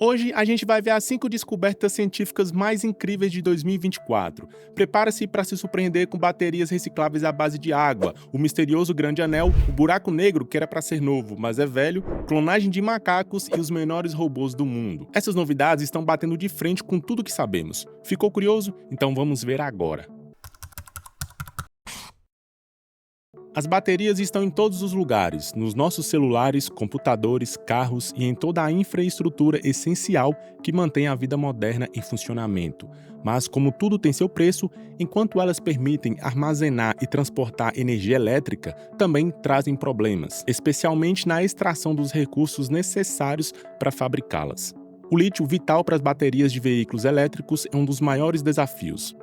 Hoje a gente vai ver as 5 descobertas científicas mais incríveis de 2024. Prepare-se para se surpreender com baterias recicláveis à base de água, o misterioso grande anel, o buraco negro que era para ser novo, mas é velho, clonagem de macacos e os menores robôs do mundo. Essas novidades estão batendo de frente com tudo que sabemos. Ficou curioso? Então vamos ver agora. As baterias estão em todos os lugares, nos nossos celulares, computadores, carros e em toda a infraestrutura essencial que mantém a vida moderna em funcionamento. Mas, como tudo tem seu preço, enquanto elas permitem armazenar e transportar energia elétrica, também trazem problemas, especialmente na extração dos recursos necessários para fabricá-las. O lítio, vital para as baterias de veículos elétricos, é um dos maiores desafios.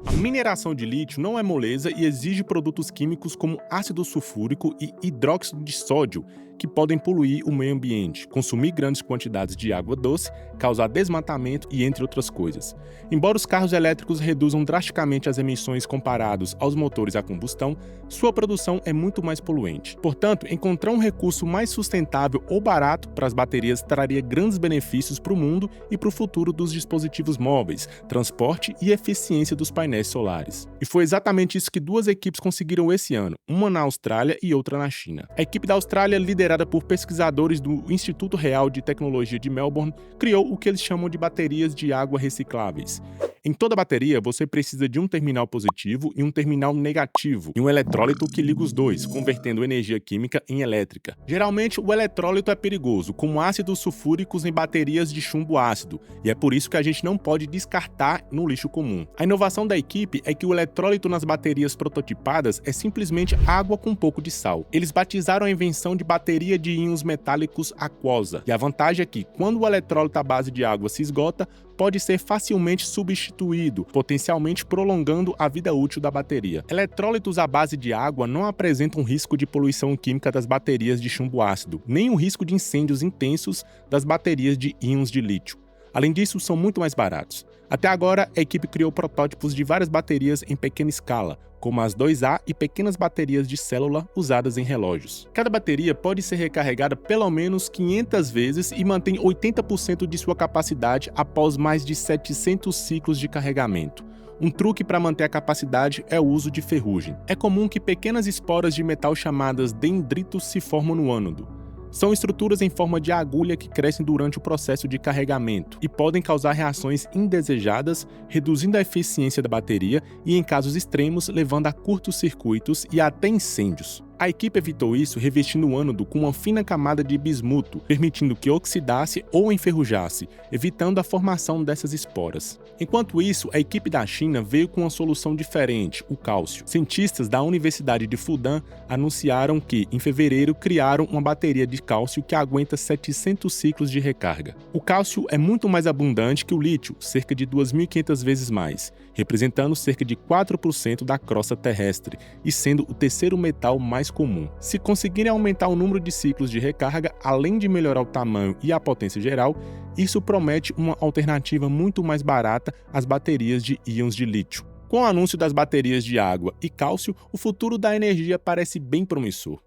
A mineração de lítio não é moleza e exige produtos químicos como ácido sulfúrico e hidróxido de sódio, que podem poluir o meio ambiente, consumir grandes quantidades de água doce, causar desmatamento e entre outras coisas. Embora os carros elétricos reduzam drasticamente as emissões comparados aos motores a combustão, sua produção é muito mais poluente. Portanto, encontrar um recurso mais sustentável ou barato para as baterias traria grandes benefícios para o mundo e para o futuro dos dispositivos móveis, transporte e eficiência dos painéis solares. E foi exatamente isso que duas equipes conseguiram esse ano, uma na Austrália e outra na China. A equipe da Austrália, liderada por pesquisadores do Instituto Real de Tecnologia de Melbourne, criou o que eles chamam de baterias de água recicláveis. Em toda bateria, você precisa de um terminal positivo e um terminal negativo, e um eletrólito que liga os dois, convertendo energia química em elétrica. Geralmente, o eletrólito é perigoso, como ácidos sulfúricos em baterias de chumbo ácido, e é por isso que a gente não pode descartar no lixo comum. A inovação da equipe é que o eletrólito nas baterias prototipadas é simplesmente água com um pouco de sal. Eles batizaram a invenção de bateria de íons metálicos aquosa, e a vantagem é que, quando o eletrólito à base de água se esgota, pode ser facilmente substituído, potencialmente prolongando a vida útil da bateria. Eletrólitos à base de água não apresentam risco de poluição química das baterias de chumbo ácido, nem o risco de incêndios intensos das baterias de íons de lítio. Além disso, são muito mais baratos. Até agora, a equipe criou protótipos de várias baterias em pequena escala, como as 2A e pequenas baterias de célula usadas em relógios. Cada bateria pode ser recarregada pelo menos 500 vezes e mantém 80% de sua capacidade após mais de 700 ciclos de carregamento. Um truque para manter a capacidade é o uso de ferrugem. É comum que pequenas esporas de metal chamadas dendritos se formam no ânodo. São estruturas em forma de agulha que crescem durante o processo de carregamento e podem causar reações indesejadas, reduzindo a eficiência da bateria e, em casos extremos, levando a curtos-circuitos e até incêndios. A equipe evitou isso revestindo o ânodo com uma fina camada de bismuto, permitindo que oxidasse ou enferrujasse, evitando a formação dessas esporas. Enquanto isso, a equipe da China veio com uma solução diferente, o cálcio. Cientistas da Universidade de Fudan anunciaram que, em fevereiro, criaram uma bateria de cálcio que aguenta 700 ciclos de recarga. O cálcio é muito mais abundante que o lítio, cerca de 2.500 vezes mais, representando cerca de 4% da crosta terrestre e sendo o terceiro metal mais comum. Se conseguirem aumentar o número de ciclos de recarga, além de melhorar o tamanho e a potência geral, isso promete uma alternativa muito mais barata às baterias de íons de lítio. Com o anúncio das baterias de água e cálcio, o futuro da energia parece bem promissor.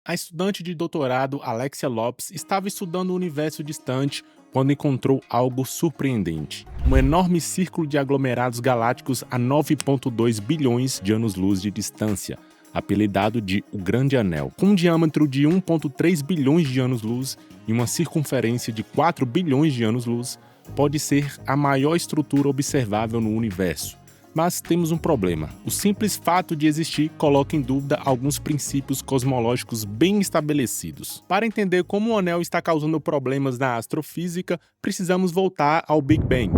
A estudante de doutorado Alexia Lopes estava estudando o universo distante quando encontrou algo surpreendente. Um enorme círculo de aglomerados galácticos a 9,2 bilhões de anos-luz de distância, apelidado de o Grande Anel. Com um diâmetro de 1,3 bilhões de anos-luz e uma circunferência de 4 bilhões de anos-luz, pode ser a maior estrutura observável no universo. Mas temos um problema. O simples fato de existir coloca em dúvida alguns princípios cosmológicos bem estabelecidos. Para entender como o anel está causando problemas na astrofísica, precisamos voltar ao Big Bang.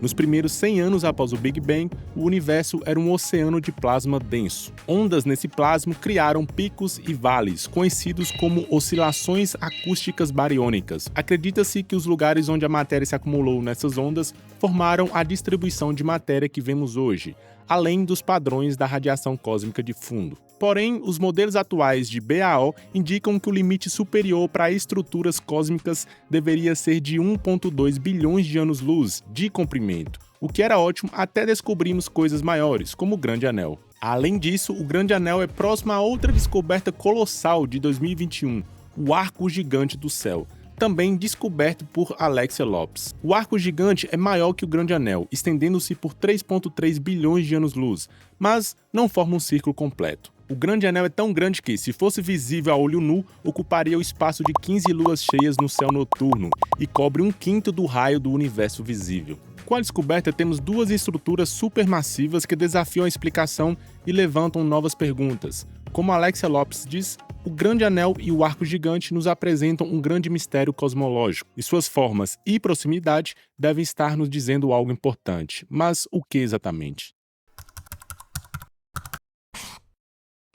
Nos primeiros 100 anos após o Big Bang, o universo era um oceano de plasma denso. Ondas nesse plasma criaram picos e vales, conhecidos como oscilações acústicas bariônicas. Acredita-se que os lugares onde a matéria se acumulou nessas ondas formaram a distribuição de matéria que vemos hoje, além dos padrões da radiação cósmica de fundo. Porém, os modelos atuais de BAO indicam que o limite superior para estruturas cósmicas deveria ser de 1,2 bilhões de anos-luz de comprimento, o que era ótimo até descobrirmos coisas maiores, como o Grande Anel. Além disso, o Grande Anel é próximo a outra descoberta colossal de 2021, o Arco Gigante do Céu, também descoberto por Alexia Lopes. O Arco Gigante é maior que o Grande Anel, estendendo-se por 3,3 bilhões de anos-luz, mas não forma um círculo completo. O Grande Anel é tão grande que, se fosse visível a olho nu, ocuparia o espaço de 15 luas cheias no céu noturno e cobre 1/5 do raio do universo visível. Com a descoberta, temos duas estruturas supermassivas que desafiam a explicação e levantam novas perguntas. Como Alexia Lopes diz, o Grande Anel e o Arco Gigante nos apresentam um grande mistério cosmológico, e suas formas e proximidade devem estar nos dizendo algo importante. Mas o que exatamente?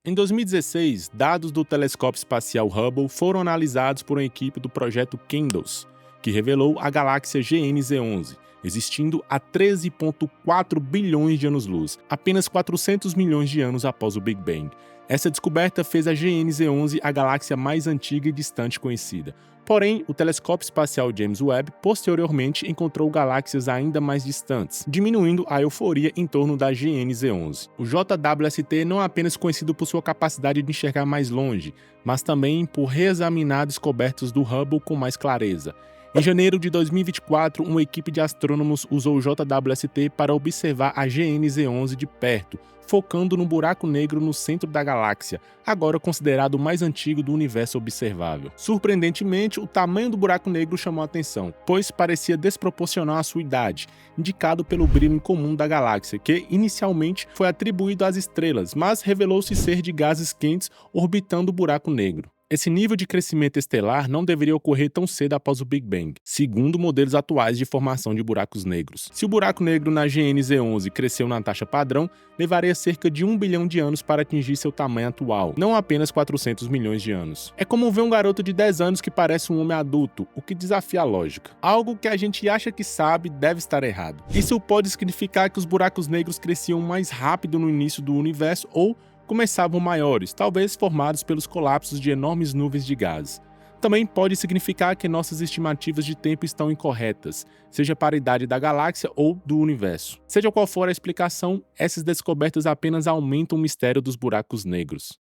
Em 2016, dados do telescópio espacial Hubble foram analisados por uma equipe do projeto CANDLES, que revelou a galáxia GNZ11, existindo há 13,4 bilhões de anos-luz, apenas 400 milhões de anos após o Big Bang. Essa descoberta fez a GNZ11 a galáxia mais antiga e distante conhecida. Porém, o telescópio espacial James Webb posteriormente encontrou galáxias ainda mais distantes, diminuindo a euforia em torno da GNZ11. O JWST não é apenas conhecido por sua capacidade de enxergar mais longe, mas também por reexaminar descobertas do Hubble com mais clareza. Em janeiro de 2024, uma equipe de astrônomos usou o JWST para observar a GNZ11 de perto, focando no buraco negro no centro da galáxia, agora considerado o mais antigo do universo observável. Surpreendentemente, o tamanho do buraco negro chamou a atenção, pois parecia desproporcional à sua idade, indicado pelo brilho incomum da galáxia, que inicialmente foi atribuído às estrelas, mas revelou-se ser de gases quentes orbitando o buraco negro. Esse nível de crescimento estelar não deveria ocorrer tão cedo após o Big Bang, segundo modelos atuais de formação de buracos negros. Se o buraco negro na GNZ11 cresceu na taxa padrão, levaria cerca de 1 bilhão de anos para atingir seu tamanho atual, não apenas 400 milhões de anos. É como ver um garoto de 10 anos que parece um homem adulto, o que desafia a lógica. Algo que a gente acha que sabe deve estar errado. Isso pode significar que os buracos negros cresciam mais rápido no início do universo ou começavam maiores, talvez formados pelos colapsos de enormes nuvens de gás. Também pode significar que nossas estimativas de tempo estão incorretas, seja para a idade da galáxia ou do universo. Seja qual for a explicação, essas descobertas apenas aumentam o mistério dos buracos negros.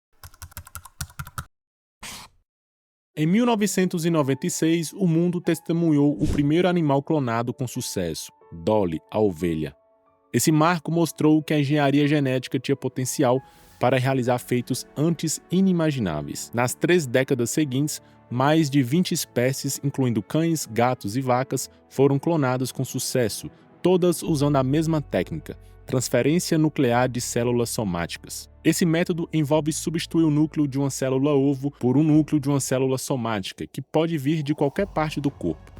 Em 1996, o mundo testemunhou o primeiro animal clonado com sucesso, Dolly, a ovelha. Esse marco mostrou que a engenharia genética tinha potencial para realizar feitos antes inimagináveis. Nas 3 décadas seguintes, mais de 20 espécies, incluindo cães, gatos e vacas, foram clonadas com sucesso, todas usando a mesma técnica, transferência nuclear de células somáticas. Esse método envolve substituir o núcleo de uma célula-ovo por um núcleo de uma célula somática, que pode vir de qualquer parte do corpo.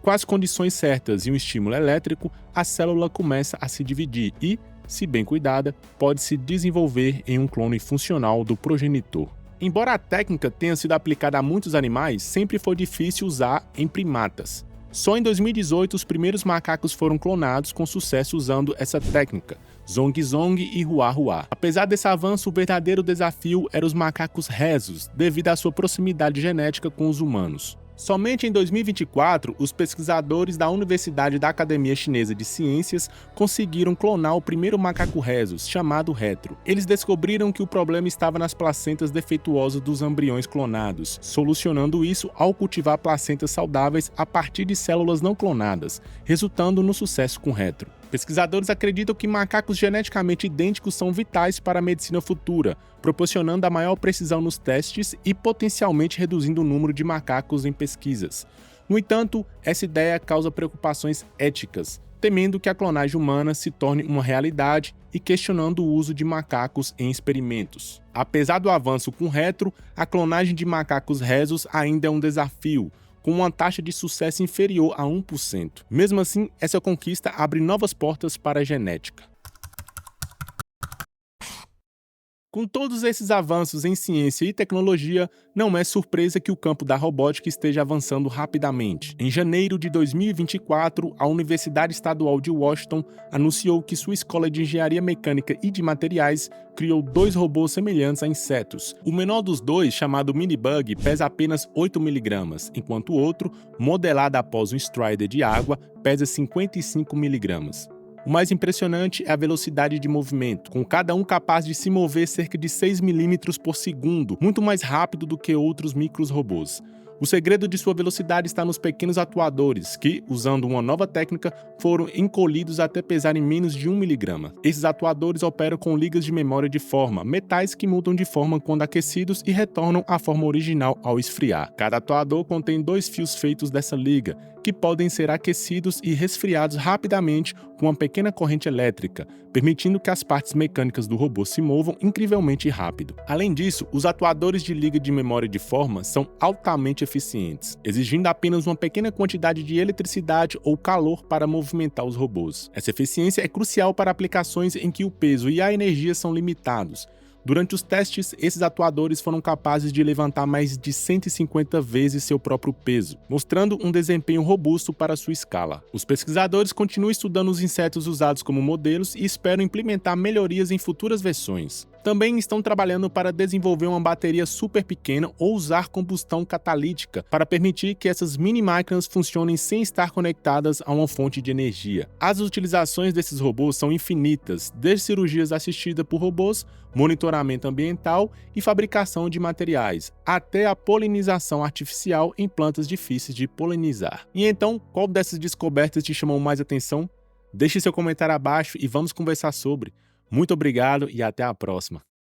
Com as condições certas e um estímulo elétrico, a célula começa a se dividir e, se bem cuidada, pode se desenvolver em um clone funcional do progenitor. Embora a técnica tenha sido aplicada a muitos animais, sempre foi difícil usar em primatas. Só em 2018 os primeiros macacos foram clonados com sucesso usando essa técnica, Zong Zong e Hua Hua. Apesar desse avanço, o verdadeiro desafio era os macacos rhesus, devido à sua proximidade genética com os humanos. Somente em 2024, os pesquisadores da Universidade da Academia Chinesa de Ciências conseguiram clonar o primeiro macaco rhesus, chamado Retro. Eles descobriram que o problema estava nas placentas defeituosas dos embriões clonados, solucionando isso ao cultivar placentas saudáveis a partir de células não clonadas, resultando no sucesso com Retro. Pesquisadores acreditam que macacos geneticamente idênticos são vitais para a medicina futura, proporcionando a maior precisão nos testes e potencialmente reduzindo o número de macacos em pesquisas. No entanto, essa ideia causa preocupações éticas, temendo que a clonagem humana se torne uma realidade e questionando o uso de macacos em experimentos. Apesar do avanço com Retro, a clonagem de macacos rhesus ainda é um desafio, com uma taxa de sucesso inferior a 1%. Mesmo assim, essa conquista abre novas portas para a genética. Com todos esses avanços em ciência e tecnologia, não é surpresa que o campo da robótica esteja avançando rapidamente. Em janeiro de 2024, a Universidade Estadual de Washington anunciou que sua escola de engenharia mecânica e de materiais criou 2 robôs semelhantes a insetos. O menor dos dois, chamado Minibug, pesa apenas 8 mg, enquanto o outro, modelado após um Strider de água, pesa 55 mg. O mais impressionante é a velocidade de movimento, com cada um capaz de se mover cerca de 6 milímetros por segundo, muito mais rápido do que outros microrobôs. O segredo de sua velocidade está nos pequenos atuadores, que, usando uma nova técnica, foram encolhidos até pesarem menos de 1 miligrama. Esses atuadores operam com ligas de memória de forma, metais que mudam de forma quando aquecidos e retornam à forma original ao esfriar. Cada atuador contém 2 fios feitos dessa liga, que podem ser aquecidos e resfriados rapidamente com uma pequena corrente elétrica, permitindo que as partes mecânicas do robô se movam incrivelmente rápido. Além disso, os atuadores de liga de memória de forma são altamente eficientes, exigindo apenas uma pequena quantidade de eletricidade ou calor para movimentar os robôs. Essa eficiência é crucial para aplicações em que o peso e a energia são limitados. Durante os testes, esses atuadores foram capazes de levantar mais de 150 vezes seu próprio peso, mostrando um desempenho robusto para sua escala. Os pesquisadores continuam estudando os insetos usados como modelos e esperam implementar melhorias em futuras versões. Também estão trabalhando para desenvolver uma bateria super pequena ou usar combustão catalítica para permitir que essas mini-máquinas funcionem sem estar conectadas a uma fonte de energia. As utilizações desses robôs são infinitas, desde cirurgias assistidas por robôs, monitoramento ambiental e fabricação de materiais, até a polinização artificial em plantas difíceis de polinizar. E então, qual dessas descobertas te chamou mais atenção? Deixe seu comentário abaixo e vamos conversar sobre. Muito obrigado e até a próxima.